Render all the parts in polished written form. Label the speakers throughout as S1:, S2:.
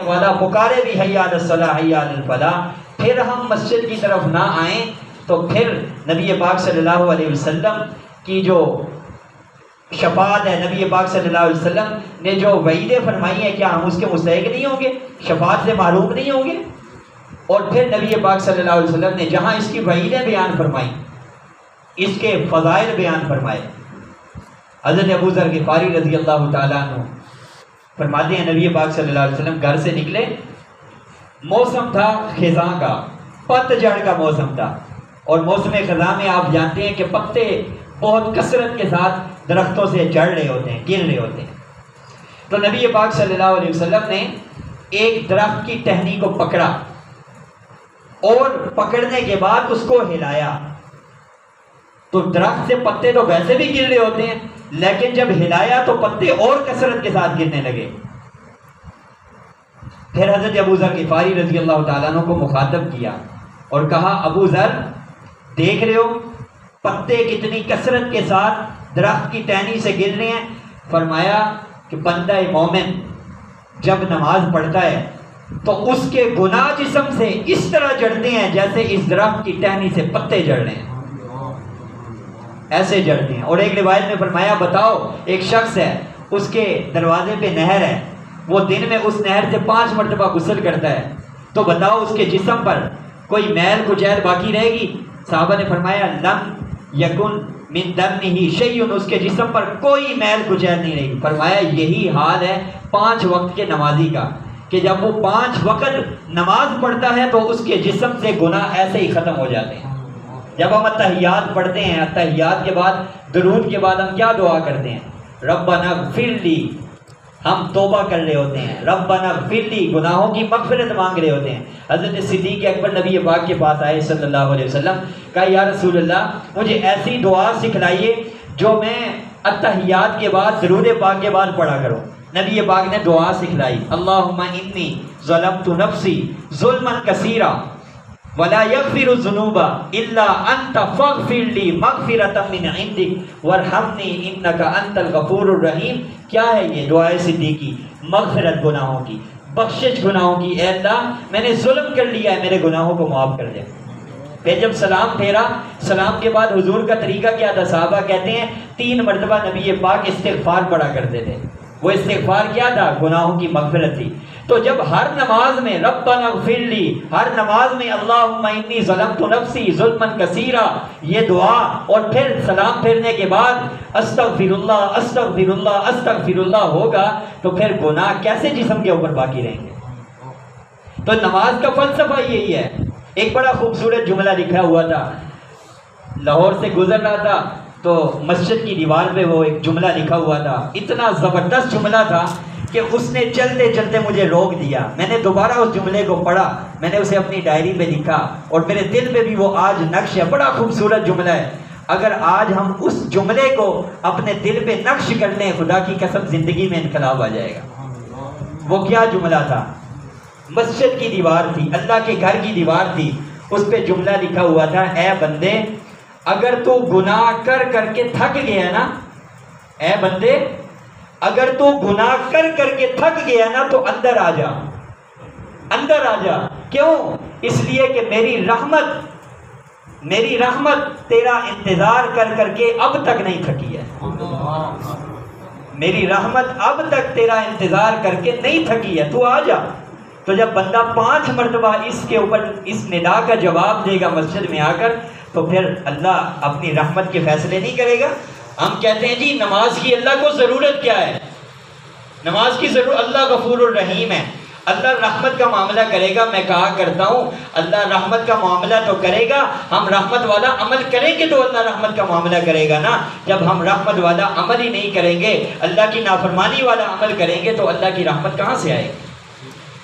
S1: والا پکارے بھی حی علی الصلاح حی علی الفلاح، پھر ہم مسجد کی طرف نہ آئیں، تو پھر نبی پاک صلی اللہ علیہ وسلم کی جو شفاعت ہے، نبی پاک صلی اللہ علیہ وسلم نے جو وعیدیں فرمائی ہیں، کیا ہم اس کے مستحق نہیں ہوں گے؟ شفاعت سے محروم نہیں ہوں گے؟ اور پھر نبی پاک صلی اللہ علیہ وسلم نے جہاں اس کی وعیدیں بیان فرمائی، اس کے فضائل بیان فرمائے، حضرت ابو ذر غفاری رضی اللہ تعالیٰ عنہ فرماتے ہیں نبی پاک صلی اللہ علیہ وسلم گھر سے نکلے، موسم تھا خزاں کا، پتجھڑ کا موسم تھا، اور موسم خزاں میں آپ جانتے ہیں کہ پتے بہت کثرت کے ساتھ درختوں سے جڑ رہے ہوتے ہیں، گر رہے ہوتے ہیں۔ تو نبی پاک صلی اللہ علیہ وسلم نے ایک درخت کی ٹہنی کو پکڑا، اور پکڑنے کے بعد اس کو ہلایا، تو درخت سے پتے تو ویسے بھی گر رہے ہوتے ہیں، لیکن جب ہلایا تو پتے اور کثرت کے ساتھ گرنے لگے۔ پھر حضرت ابو ذر غفاری رضی اللہ تعالیٰ عنہ کو مخاطب کیا اور کہا، ابو ذر دیکھ رہے ہو پتے کتنی کثرت کے ساتھ درخت کی ٹہنی سے گر رہے ہیں؟ فرمایا کہ بندہ مومن جب نماز پڑھتا ہے تو اس کے گناہ جسم سے اس طرح جڑتے ہیں جیسے اس درخت کی ٹہنی سے پتے جڑ رہے ہیں، ایسے جڑتے ہیں۔ اور ایک روایت میں فرمایا، بتاؤ ایک شخص ہے، اس کے دروازے پہ نہر ہے، وہ دن میں اس نہر سے 5 مرتبہ غسل کرتا ہے، تو بتاؤ اس کے جسم پر کوئی میل کچیل باقی رہے گی؟ صحابہ نے فرمایا، لم یکن من دمہ شیء، اس کے جسم پر کوئی میل کچیل نہیں رہے گی۔ فرمایا یہی حال ہے 5 وقت کے نمازی کا، کہ جب وہ 5 وقت نماز پڑھتا ہے تو اس کے جسم سے گناہ ایسے ہی ختم ہو جاتے ہیں۔ جب ہم اتحیات پڑھتے ہیں، اتحیات کے بعد درود کے بعد ہم کیا دعا کرتے ہیں؟ ربنا اغفر لی، ہم توبہ کر رہے ہوتے ہیں، ربنا اغفر لی، گناہوں کی مغفرت مانگ رہے ہوتے ہیں۔ حضرت صدیق اکبر نبی پاک کے پاس آئے صلی اللہ علیہ وسلم، کہا یا رسول اللہ مجھے ایسی دعا سکھلائیے جو میں اتحیات کے بعد درود پاک کے بعد پڑھا کروں۔ نبی پاک نے دعا سکھلائی، اللہم انی ظلمت نفسی ظلما کثیرا ولا یغفر الذنوب الا انت فاغفر لی مغفرۃ من عندک وارحمنی انک انت الغفور الرحیم۔ کیا ہے یہ دعائے صدیقی؟ مغفرت گناہوں کی، بخشش گناہوں کی۔ اے اللہ میں نے ظلم کر لیا ہے، میرے گناہوں کو معاف کر دے۔ پھر جب سلام پھیرا، سلام کے بعد حضور کا طریقہ کیا تھا؟ صحابہ کہتے ہیں 3 مرتبہ نبی پاک استغفار پڑھا کرتے تھے۔ وہ استغفار کیا تھا؟ گناہوں کی مغفرت تھی۔ تو جب ہر نماز میں ربنا اغفر لی، ہر نماز میں اللہم انی ظلمت نفسی ظلما کثیرا، یہ دعا، اور پھر سلام پھیرنے کے بعد استغفر اللہ استغفر اللہ استغفر اللہ ہوگا، تو پھر گناہ کیسے جسم کے اوپر باقی رہیں گے؟ تو نماز کا فلسفہ یہی ہے۔ ایک بڑا خوبصورت جملہ لکھا ہوا تھا، لاہور سے گزر رہا تھا تو مسجد کی دیوار پہ وہ ایک جملہ لکھا ہوا تھا، اتنا زبردست جملہ تھا کہ اس نے چلتے چلتے مجھے روک دیا۔ میں نے دوبارہ اس جملے کو پڑھا، میں نے اسے اپنی ڈائری پہ لکھا، اور میرے دل پہ بھی وہ آج نقش ہے۔ بڑا خوبصورت جملہ ہے، اگر آج ہم اس جملے کو اپنے دل پہ نقش کر لیں، خدا کی قسم زندگی میں انقلاب آ جائے گا۔ وہ کیا جملہ تھا؟ مسجد کی دیوار تھی، اللہ کے گھر کی دیوار تھی، اس پہ جملہ لکھا ہوا تھا، اے بندے اگر تو گناہ کر کر کے تھک گیا نا، اے بندے اگر تو گناہ کر کر کے تھک گیا نا تو اندر آ جا، اندر آ جا۔ کیوں؟ اس لیے کہ میری رحمت تیرا انتظار کر کر کے اب تک نہیں تھکی ہے، میری رحمت اب تک تیرا انتظار کر کے نہیں تھکی ہے، تو آ جا۔ تو جب بندہ 5 مرتبہ اس کے اوپر اس ندا کا جواب دے گا مسجد میں آ کر، تو پھر اللہ اپنی رحمت کے فیصلے نہیں کرے گا۔ ہم کہتے ہیں جی نماز کی اللہ کو ضرورت کیا ہے؟ نماز کی ضرورت، اللہ غفور الرحیم ہے، اللہ رحمت کا معاملہ کرے گا۔ میں کہا کرتا ہوں اللہ رحمت کا معاملہ تو کرے گا، ہم رحمت والا عمل کریں گے تو اللہ رحمت کا معاملہ کرے گا نا۔ جب ہم رحمت والا عمل ہی نہیں کریں گے، اللہ کی نافرمانی والا عمل کریں گے، تو اللہ کی رحمت کہاں سے آئے گی؟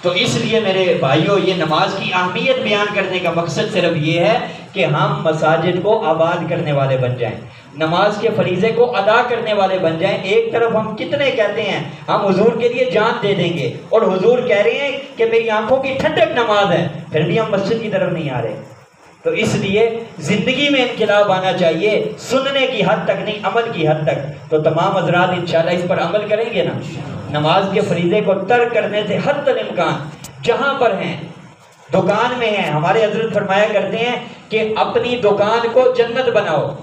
S1: تو اس لیے میرے بھائیوں، یہ نماز کی اہمیت بیان کرنے کا مقصد صرف یہ ہے کہ ہم مساجد کو آباد کرنے والے بن جائیں، نماز کے فریضے کو ادا کرنے والے بن جائیں۔ ایک طرف ہم کتنے کہتے ہیں ہم حضور کے لیے جان دے دیں گے، اور حضور کہہ رہے ہیں کہ میری آنکھوں کی ٹھنڈک نماز ہے، پھر بھی ہم مسجد کی طرف نہیں آ رہے۔ تو اس لیے زندگی میں انقلاب آنا چاہیے، سننے کی حد تک نہیں، عمل کی حد تک۔ تو تمام حضرات انشاءاللہ اس پر عمل کریں گے نا۔ نماز کے فریضے کو ترک کرنے سے حتی الامکان جہاں پر ہیں، دکان میں ہیں، ہمارے حضرت فرمایا کرتے ہیں کہ اپنی دکان کو جنت بناؤ،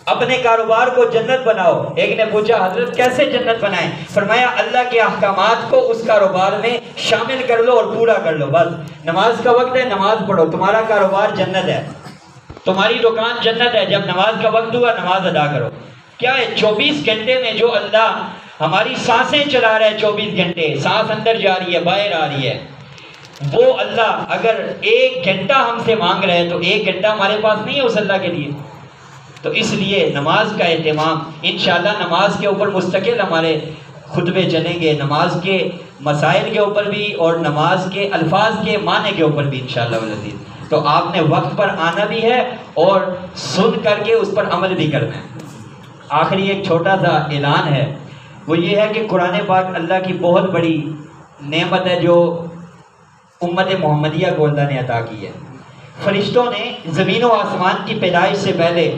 S1: اپنے کاروبار کو جنت بناؤ۔ ایک نے پوچھا حضرت کیسے جنت بنائیں؟ فرمایا اللہ کے احکامات کو اس کاروبار میں شامل کر لو اور پورا کر لو۔ بس نماز کا وقت ہے، نماز پڑھو، تمہارا کاروبار جنت ہے، تمہاری دکان جنت ہے۔ جب نماز کا وقت ہوا نماز ادا کرو۔ کیا ہے 24 گھنٹے میں جو اللہ ہماری سانسیں چلا رہا ہے، 24 گھنٹے سانس اندر جا رہی ہے باہر آ رہی ہے، وہ اللہ اگر 1 گھنٹہ ہم سے مانگ رہے ہیں تو 1 گھنٹہ ہمارے پاس نہیں ہے اس اللہ کے لیے۔ تو اس لیے نماز کا اہتمام، انشاءاللہ نماز کے اوپر مستقل ہمارے خطبے چلیں گے، نماز کے مسائل کے اوپر بھی اور نماز کے الفاظ کے معنی کے اوپر بھی انشاءاللہ العزیز۔ تو آپ نے وقت پر آنا بھی ہے اور سن کر کے اس پر عمل بھی کرنا ہے۔ آخری ایک چھوٹا سا اعلان ہے، وہ یہ ہے کہ قرآن پاک اللہ کی بہت بڑی نعمت ہے جو امت محمدیہ کو اللہ نے عطا کی ہے۔ فرشتوں نے زمین و آسمان کی پیدائش سے پہلے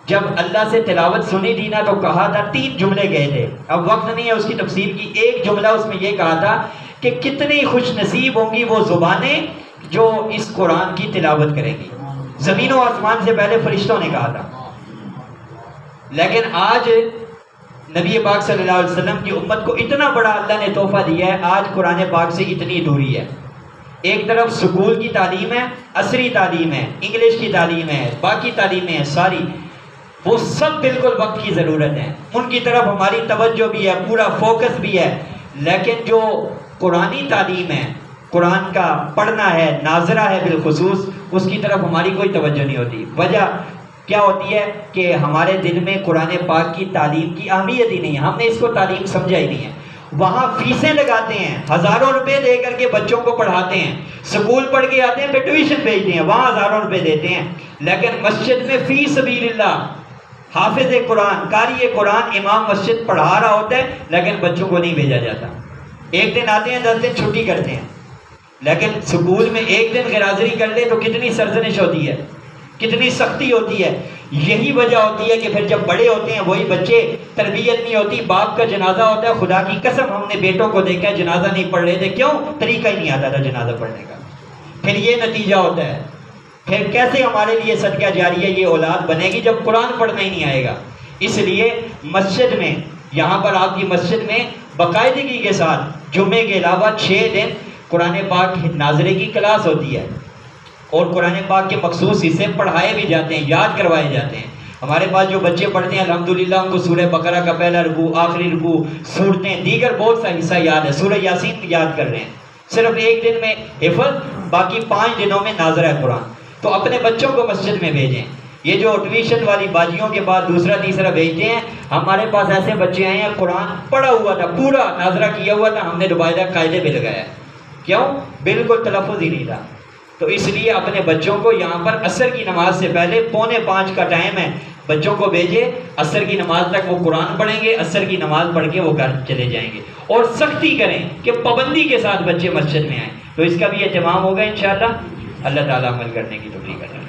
S1: جب اللہ سے تلاوت سنی تھی نا تو کہا تھا 3 جملے گئے تھے، اب وقت نہیں ہے اس کی تفسیر کی۔ ایک جملہ اس میں یہ کہا تھا کہ کتنی خوش نصیب ہوں گی وہ زبانیں جو اس قرآن کی تلاوت کریں گی۔ زمین و آسمان سے پہلے فرشتوں نے کہا تھا، لیکن آج نبی پاک صلی اللہ علیہ وسلم کی امت کو اتنا بڑا اللہ نے تحفہ دیا ہے، آج قرآن پاک سے اتنی دوری ہے۔ ایک طرف سکول کی تعلیم ہے، عصری تعلیم ہے، انگلش کی تعلیم ہے، باقی تعلیمیں ہیں ساری، وہ سب بالکل وقت کی ضرورت ہے، ان کی طرف ہماری توجہ بھی ہے، پورا فوکس بھی ہے، لیکن جو قرآنی تعلیم ہے، قرآن کا پڑھنا ہے، ناظرہ ہے بالخصوص، اس کی طرف ہماری کوئی توجہ نہیں ہوتی۔ وجہ کیا ہوتی ہے کہ ہمارے دل میں قرآن پاک کی تعلیم کی اہمیت ہی نہیں ہے، ہم نے اس کو تعلیم سمجھا ہی نہیں ہے۔ وہاں فیسیں لگاتے ہیں، ہزاروں روپے دے کر کے بچوں کو پڑھاتے ہیں، سکول پڑھ کے آتے ہیں پھر ٹیوشن بھیجتے ہیں، وہاں ہزاروں روپے دیتے ہیں، لیکن مسجد میں فی سبیل اللہ حافظ قرآن، قاری قرآن امام مسجد پڑھا رہا ہوتا ہے لیکن بچوں کو نہیں بھیجا جاتا۔ ایک دن آتے ہیں 10 دن چھٹی کرتے ہیں، لیکن سکول میں ایک دن غیرحاضری کر لے تو کتنی سرزنش ہوتی ہے، کتنی سختی ہوتی ہے۔ یہی وجہ ہوتی ہے کہ پھر جب بڑے ہوتے ہیں وہی بچے، تربیت نہیں ہوتی، باپ کا جنازہ ہوتا ہے، خدا کی قسم ہم نے بیٹوں کو دیکھا ہے جنازہ نہیں پڑھ رہے تھے، کیوں؟ طریقہ ہی نہیں آتا تھا جنازہ پڑھنے کا۔ پھر یہ نتیجہ ہوتا ہے، پھر کیسے ہمارے لیے صدقہ جاریہ یہ اولاد بنے گی جب قرآن پڑھنا ہی نہیں آئے گا۔ اس لیے مسجد میں، یہاں پر آپ کی مسجد میں باقاعدگی کے ساتھ جمعے کے علاوہ 6 دن قرآن پاک ناظرے کی کلاس ہوتی ہے اور قرآن پاک کے مخصوص حصے پڑھائے بھی جاتے ہیں، یاد کروائے جاتے ہیں۔ ہمارے پاس جو بچے پڑھتے ہیں الحمدللہ ان کو سورہ بقرہ کا پہلا رکوع، آخری رکوع، سورتیں، دیگر بہت سا حصہ یاد ہے، سورہ یاسین یاد کر رہے ہیں، صرف ایک دن میں حفظ، باقی 5 دنوں میں ناظرہ قرآن۔ تو اپنے بچوں کو مسجد میں بھیجیں۔ یہ جو ٹیوشن والی باجیوں کے بعد دوسرا تیسرا بھیجتے ہیں، ہمارے پاس ایسے بچے آئے ہیں قرآن پڑھا ہوا تھا، پورا ناظرہ کیا ہوا تھا، ہم نے باقاعدہ قاعدے پہ لگایا، کیوں؟ بالکل تلفظ ہی نہیں تھا۔ تو اس لیے اپنے بچوں کو یہاں پر عصر کی نماز سے پہلے 4:45 کا ٹائم ہے، بچوں کو بھیجے، عصر کی نماز تک وہ قرآن پڑھیں گے، عصر کی نماز پڑھ کے وہ گھر چلے جائیں گے، اور سختی کریں کہ پابندی کے ساتھ بچے مسجد میں آئیں، تو اس کا بھی اہتمام ہوگا انشاءاللہ۔ اللہ تعالیٰ عمل کرنے کی توفیق عطا فرمائے۔